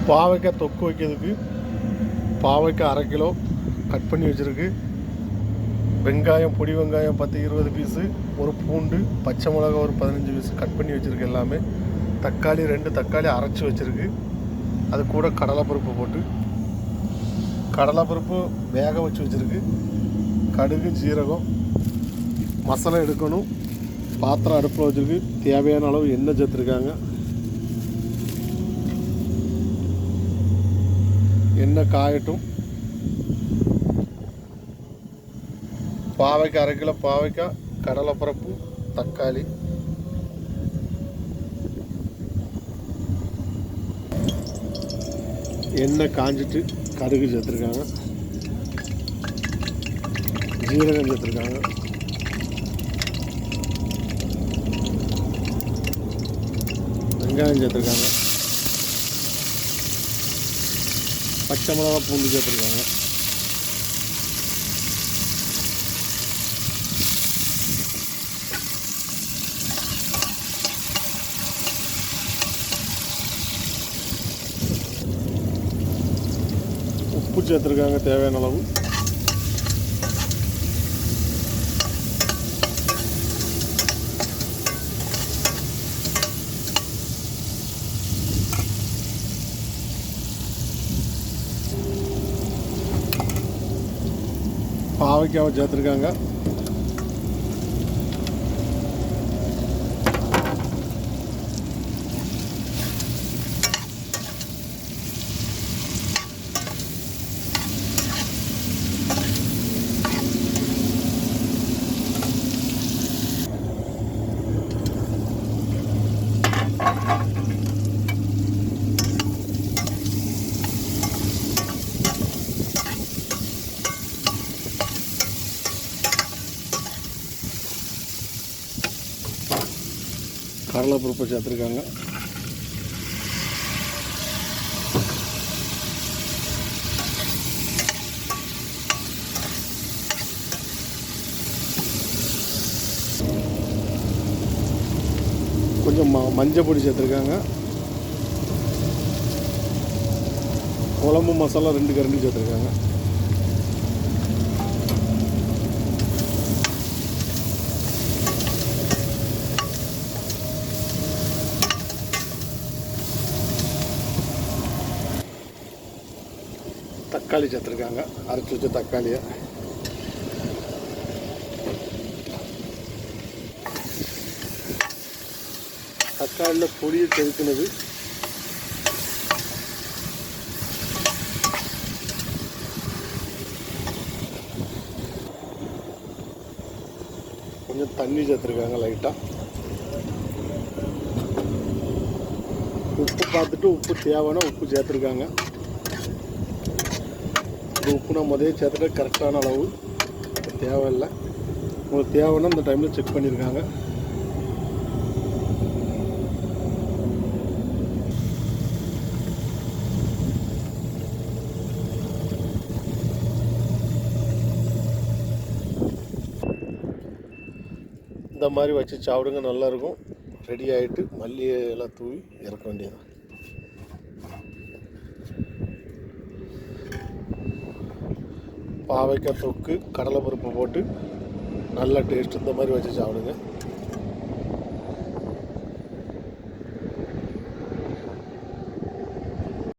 பாவைக்காய் தொக்கு வைக்கிறதுக்கு பாவைக்காய் 1/2 kilo cut பண்ணி வச்சுருக்கு. வெங்காயம், பொடி வெங்காயம் 10-20 பீஸு, ஒரு பூண்டு, பச்சை மிளகா ஒரு 15 பீஸு கட் பண்ணி வச்சுருக்கு எல்லாமே. தக்காளி 2 தக்காளி அரைச்சி வச்சுருக்கு. அது கூட கடலைப்பருப்பு போட்டு கடலைப்பருப்பு வேக வச்சு வச்சுருக்கு. கடுகு, ஜீரகம், மசாலா எடுக்கணும். பாத்திரம் அடுப்பில் வச்சுருக்கு. தேவையான அளவு எண்ணெய் சேர்த்துருக்காங்க. எண்ணெய் காயட்டும். பாவைக்காய் 1/2 கிலோ பாவைக்காய், கடலைப்பருப்பு, தக்காளி, எண்ணெய் காஞ்சிட்டு கடுகு சேர்த்துருக்காங்க, ஜீரகம் சேர்த்துருக்காங்க, வெங்காயம் சேர்த்துருக்காங்க, பச்சை மிளகா, பூண்டு சேர்த்துருக்காங்க. உப்பு சேர்த்துருக்காங்க தேவையான அளவு. பாவைக்காவை சேர்த்துருக்காங்க. கடலைப்பருப்பை சேர்த்துருக்காங்க. கொஞ்சம் மஞ்சள் பொடி சேர்த்துருக்காங்க. குழம்பு மசாலா 2 கரண்டி சேர்த்துருக்காங்க. தக்காளி சேர்த்துருக்காங்க. அரைச்சி வச்ச தக்காளியை தக்காளியில் பொடியை தெளிக்கிறது. கொஞ்சம் தண்ணி சேர்த்துருக்காங்க லைட்டாக. உப்பு பார்த்துட்டு உப்பு தேவைன்னா உப்பு சேர்த்துருக்காங்க. உப்பு நான் முதலே சேர்த்துட்டு கரெக்டான அளவு, தேவையில்லை. உங்களுக்கு தேவைன்னா இந்த டைமில் செக் பண்ணியிருக்காங்க. இந்த மாதிரி வச்சு சாப்பிடுங்க, நல்லாயிருக்கும். ரெடி ஆகிட்டு மல்லி எல்லாம் தூவி இறக்க வேண்டியது. பாவைக்காய் தொக்கு, கடலைப்பருப்பு போட்டு நல்ல டேஸ்ட். இந்த மாதிரி வச்சு சாப்பிடுங்க.